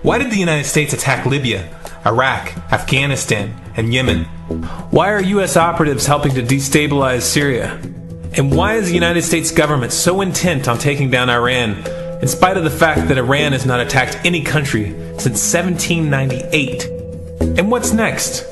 Why did the United States attack Libya, Iraq, Afghanistan, and Yemen? Why are U.S. operatives helping to destabilize Syria? And why is the United States government so intent on taking down Iran, in spite of the fact that Iran has not attacked any country since 1798? And what's next?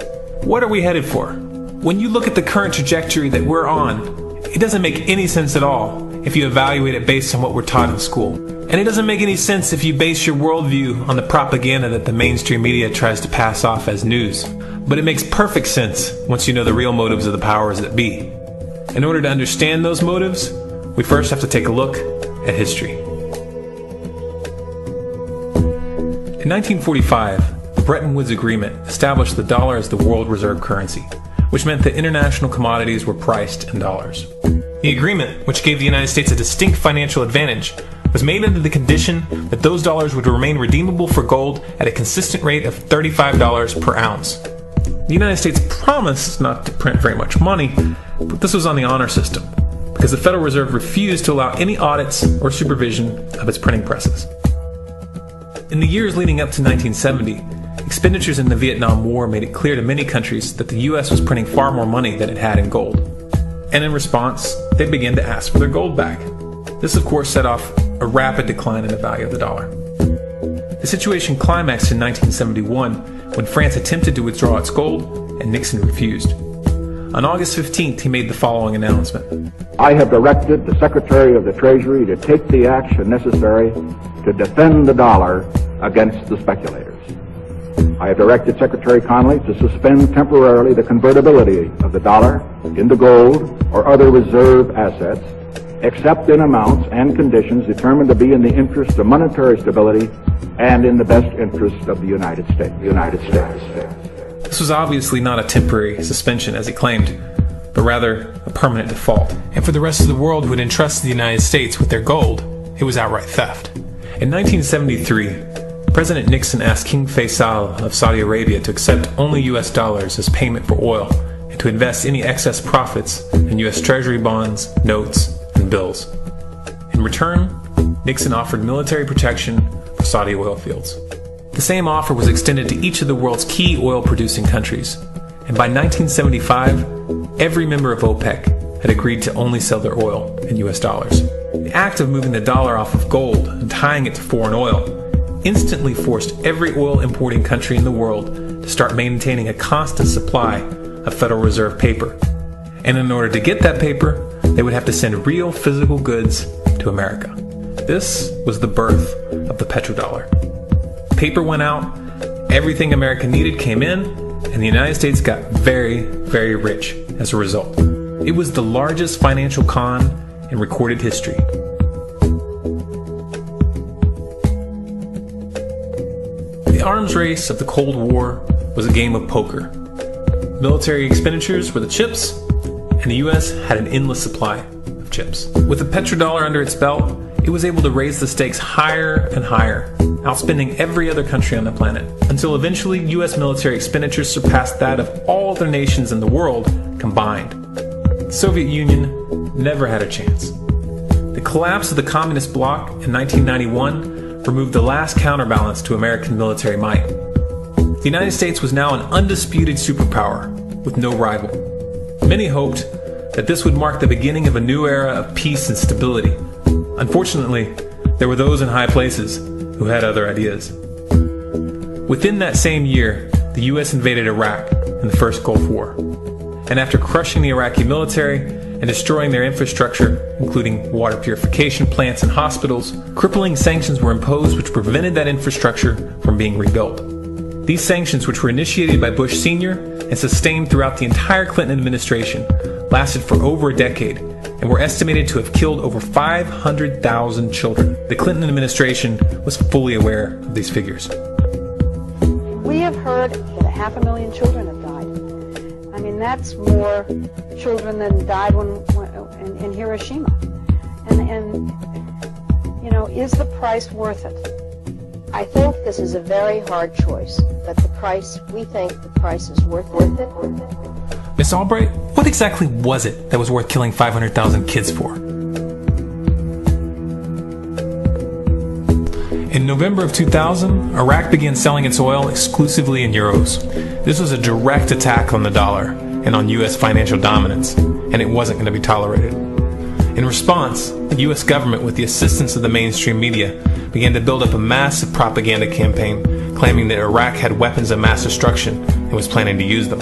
What are we headed for? When you look at the current trajectory that we're on, it doesn't make any sense at all if you evaluate it based on what we're taught in school. And it doesn't make any sense if you base your worldview on the propaganda that the mainstream media tries to pass off as news. But it makes perfect sense once you know the real motives of the powers that be. In order to understand those motives, we first have to take a look at history. In 1945, the Bretton Woods Agreement established the dollar as the world reserve currency, which meant that international commodities were priced in dollars. The agreement, which gave the United States a distinct financial advantage, was made under the condition that those dollars would remain redeemable for gold at a consistent rate of $35 per ounce. The United States promised not to print very much money, but this was on the honor system, because the Federal Reserve refused to allow any audits or supervision of its printing presses. In the years leading up to 1970, expenditures in the Vietnam War made it clear to many countries that the U.S. was printing far more money than it had in gold. And in response, they began to ask for their gold back. This, of course, set off a rapid decline in the value of the dollar. The situation climaxed in 1971 when France attempted to withdraw its gold and Nixon refused. On August 15th, he made the following announcement. I have directed the Secretary of the Treasury to take the action necessary to defend the dollar against the speculators. I have directed Secretary Connally to suspend temporarily the convertibility of the dollar into gold or other reserve assets, except in amounts and conditions determined to be in the interest of monetary stability and in the best interest of the United States. This was obviously not a temporary suspension, as he claimed, but rather a permanent default. And for the rest of the world who had entrusted the United States with their gold, it was outright theft. In 1973, President Nixon asked King Faisal of Saudi Arabia to accept only U.S. dollars as payment for oil and to invest any excess profits in U.S. Treasury bonds, notes, and bills. In return, Nixon offered military protection for Saudi oil fields. The same offer was extended to each of the world's key oil-producing countries, and by 1975, every member of OPEC had agreed to only sell their oil in U.S. dollars. The act of moving the dollar off of gold and tying it to foreign oil instantly forced every oil-importing country in the world to start maintaining a constant supply of Federal Reserve paper. And in order to get that paper, they would have to send real physical goods to America. This was the birth of the petrodollar. Paper went out, everything America needed came in, and the United States got very, very rich as a result. It was the largest financial con in recorded history. The arms race of the Cold War was a game of poker. Military expenditures were the chips, and the U.S. had an endless supply of chips. With the petrodollar under its belt, it was able to raise the stakes higher and higher, outspending every other country on the planet, until eventually U.S. military expenditures surpassed that of all other nations in the world combined. The Soviet Union never had a chance. The collapse of the communist bloc in 1991 removed the last counterbalance to American military might. The United States was now an undisputed superpower with no rival. Many hoped that this would mark the beginning of a new era of peace and stability. Unfortunately, there were those in high places who had other ideas. Within that same year, the U.S. invaded Iraq in the First Gulf War. And after crushing the Iraqi military and destroying their infrastructure, including water purification plants and hospitals, crippling sanctions were imposed which prevented that infrastructure from being rebuilt. These sanctions, which were initiated by Bush Sr. and sustained throughout the entire Clinton administration, lasted for over a decade and were estimated to have killed over 500,000 children. The Clinton administration was fully aware of these figures. We have heard that 500,000 children have died. I mean, that's more children than died in Hiroshima. And you know, is the price worth it? I think this is a very hard choice, but we think the price is worth it. Miss Albright, what exactly was it that was worth killing 500,000 kids for? In November of 2000, Iraq began selling its oil exclusively in euros. This was a direct attack on the dollar and on U.S. financial dominance, and it wasn't going to be tolerated. In response, the U.S. government, with the assistance of the mainstream media, began to build up a massive propaganda campaign claiming that Iraq had weapons of mass destruction and was planning to use them.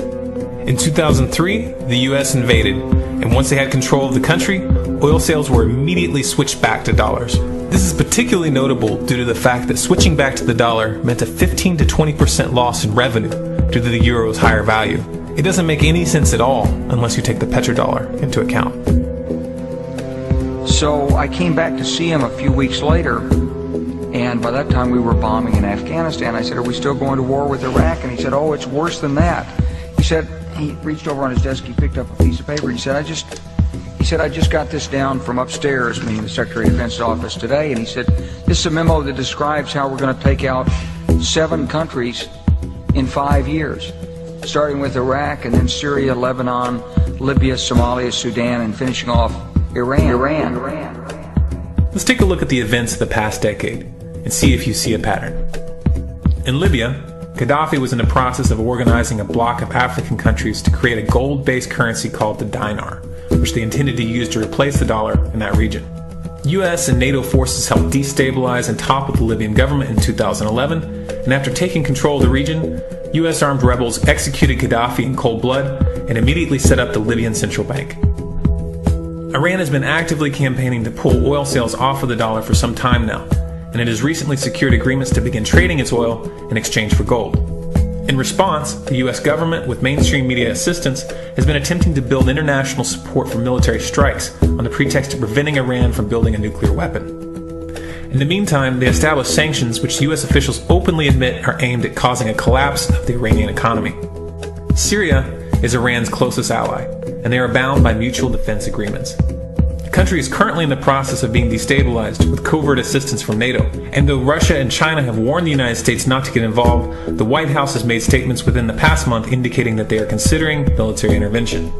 In 2003, the U.S. invaded, and once they had control of the country, oil sales were immediately switched back to dollars. This is particularly notable due to the fact that switching back to the dollar meant a 15 to 20% loss in revenue due to the euro's higher value. It doesn't make any sense at all unless you take the petrodollar into account. So I came back to see him a few weeks later, and by that time we were bombing in Afghanistan. I said, "Are we still going to war with Iraq?" And he said, "Oh, it's worse than that." He said, he reached over on his desk, he picked up a piece of paper, he said, I just got this down from upstairs, meaning the Secretary of Defense's office today, and he said, "This is a memo that describes how we're going to take out 7 countries in 5 years, starting with Iraq and then Syria, Lebanon, Libya, Somalia, Sudan, and finishing off Iran." Let's take a look at the events of the past decade and see if you see a pattern. In Libya, Gaddafi was in the process of organizing a bloc of African countries to create a gold-based currency called the dinar, which they intended to use to replace the dollar in that region. US and NATO forces helped destabilize and topple the Libyan government in 2011, and after taking control of the region, US armed rebels executed Gaddafi in cold blood and immediately set up the Libyan Central Bank. Iran has been actively campaigning to pull oil sales off of the dollar for some time now, and it has recently secured agreements to begin trading its oil in exchange for gold. In response, the US government, with mainstream media assistance, has been attempting to build international support for military strikes on the pretext of preventing Iran from building a nuclear weapon. In the meantime, they established sanctions which US officials openly admit are aimed at causing a collapse of the Iranian economy. Syria is Iran's closest ally, and they are bound by mutual defense agreements. The country is currently in the process of being destabilized with covert assistance from NATO, and though Russia and China have warned the United States not to get involved, the White House has made statements within the past month indicating that they are considering military intervention.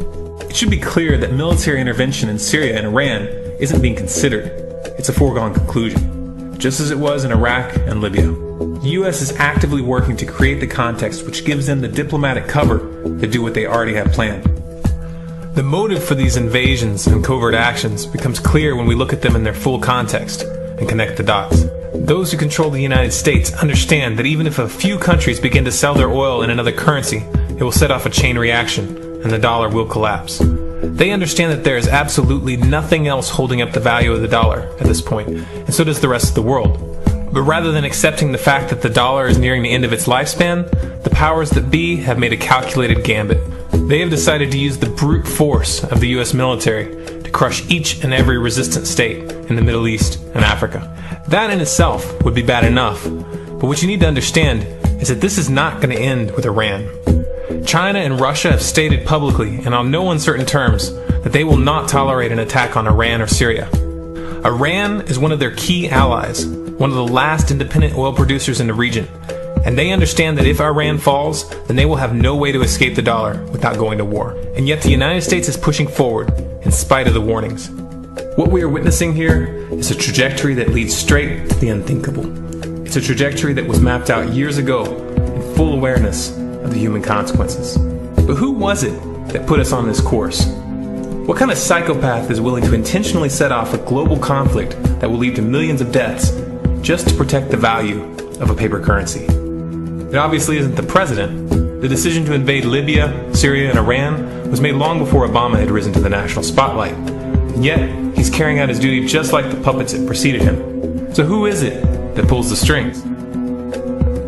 It should be clear that military intervention in Syria and Iran isn't being considered. It's a foregone conclusion, just as it was in Iraq and Libya. The U.S. is actively working to create the context which gives them the diplomatic cover to do what they already have planned. The motive for these invasions and covert actions becomes clear when we look at them in their full context and connect the dots. Those who control the United States understand that even if a few countries begin to sell their oil in another currency, it will set off a chain reaction and the dollar will collapse. They understand that there is absolutely nothing else holding up the value of the dollar at this point, and so does the rest of the world. But rather than accepting the fact that the dollar is nearing the end of its lifespan, the powers that be have made a calculated gambit. They have decided to use the brute force of the US military to crush each and every resistant state in the Middle East and Africa. That in itself would be bad enough, but what you need to understand is that this is not going to end with Iran. China and Russia have stated publicly and on no uncertain terms that they will not tolerate an attack on Iran or Syria. Iran is one of their key allies, one of the last independent oil producers in the region, and they understand that if Iran falls, then they will have no way to escape the dollar without going to war. And yet the United States is pushing forward in spite of the warnings. What we are witnessing here is a trajectory that leads straight to the unthinkable. It's a trajectory that was mapped out years ago in full awareness of the human consequences. But who was it that put us on this course? What kind of psychopath is willing to intentionally set off a global conflict that will lead to millions of deaths just to protect the value of a paper currency? It obviously isn't the president. The decision to invade Libya, Syria, and Iran was made long before Obama had risen to the national spotlight. And yet, he's carrying out his duty just like the puppets that preceded him. So who is it that pulls the strings?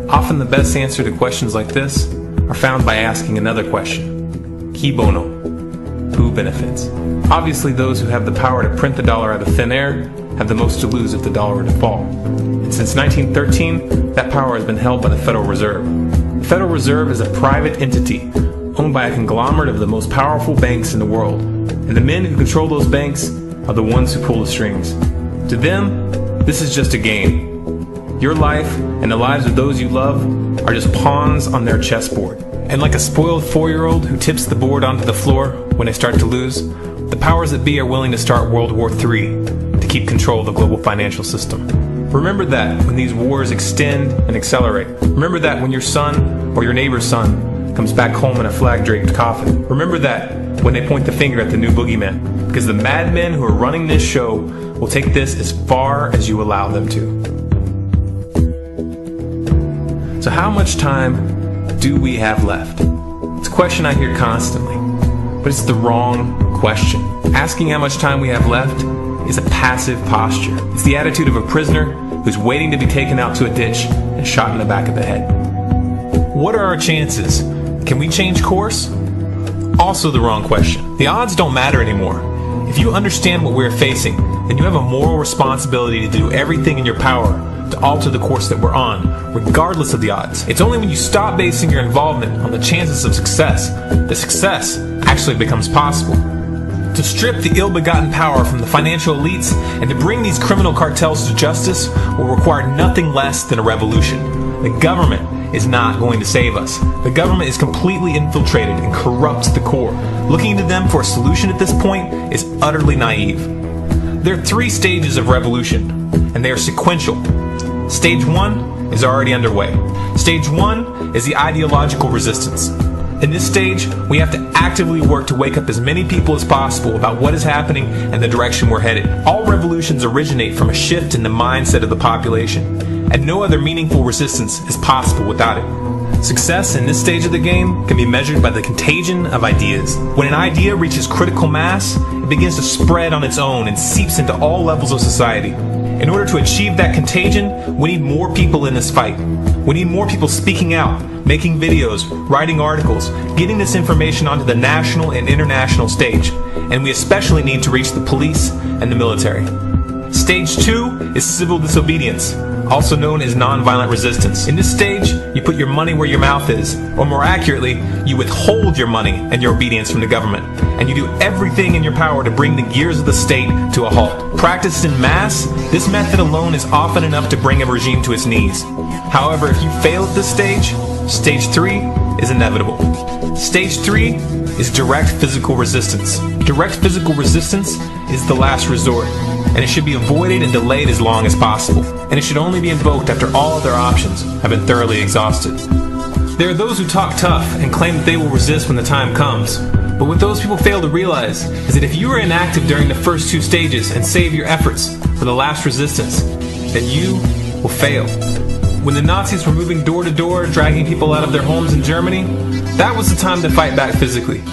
Often the best answer to questions like this are found by asking another question. Qui bono? Who benefits? Obviously, those who have the power to print the dollar out of thin air have the most to lose if the dollar were to fall. And since 1913, that power has been held by the Federal Reserve. The Federal Reserve is a private entity owned by a conglomerate of the most powerful banks in the world. And the men who control those banks are the ones who pull the strings. To them, this is just a game. Your life and the lives of those you love are just pawns on their chessboard. And like a spoiled 4-year-old who tips the board onto the floor when they start to lose, the powers that be are willing to start World War III to keep control of the global financial system. Remember that when these wars extend and accelerate. Remember that when your son or your neighbor's son comes back home in a flag-draped coffin. Remember that when they point the finger at the new boogeyman. Because the madmen who are running this show will take this as far as you allow them to. So how much time do we have left? It's a question I hear constantly, but it's the wrong question. Asking how much time we have left is a passive posture. It's the attitude of a prisoner who's waiting to be taken out to a ditch and shot in the back of the head. What are our chances? Can we change course? Also the wrong question. The odds don't matter anymore. If you understand what we're facing, then you have a moral responsibility to do everything in your power to alter the course that we're on, regardless of the odds. It's only when you stop basing your involvement on the chances of success that success actually becomes possible. To strip the ill-begotten power from the financial elites and to bring these criminal cartels to justice will require nothing less than a revolution. The government is not going to save us. The government is completely infiltrated and corrupt to the core. Looking to them for a solution at this point is utterly naive. There are 3 stages of revolution, and they are sequential. Stage 1 is already underway. Stage 1 is the ideological resistance. In this stage, we have to actively work to wake up as many people as possible about what is happening and the direction we're headed. All revolutions originate from a shift in the mindset of the population, and no other meaningful resistance is possible without it. Success in this stage of the game can be measured by the contagion of ideas. When an idea reaches critical mass, it begins to spread on its own and seeps into all levels of society. In order to achieve that contagion, we need more people in this fight. We need more people speaking out, making videos, writing articles, getting this information onto the national and international stage. And we especially need to reach the police and the military. Stage 2 is civil disobedience, also known as nonviolent resistance. In this stage, you put your money where your mouth is, or more accurately, you withhold your money and your obedience from the government, and you do everything in your power to bring the gears of the state to a halt. Practiced in mass, this method alone is often enough to bring a regime to its knees. However, if you fail at this stage, Stage 3 is inevitable. Stage 3 is direct physical resistance. Direct physical resistance is the last resort, and it should be avoided and delayed as long as possible, and it should only be invoked after all other options have been thoroughly exhausted. There are those who talk tough and claim that they will resist when the time comes, but what those people fail to realize is that if you are inactive during the first 2 stages and save your efforts for the last resistance, then you will fail. When the Nazis were moving door to door, dragging people out of their homes in Germany, that was the time to fight back physically.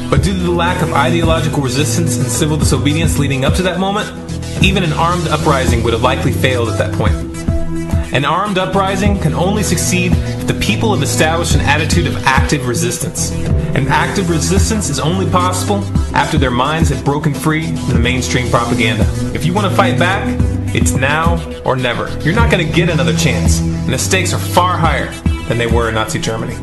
But due to the lack of ideological resistance and civil disobedience leading up to that moment, even an armed uprising would have likely failed at that point. An armed uprising can only succeed if the people have established an attitude of active resistance. And active resistance is only possible after their minds have broken free from the mainstream propaganda. If you want to fight back, it's now or never. You're not going to get another chance, and the stakes are far higher than they were in Nazi Germany.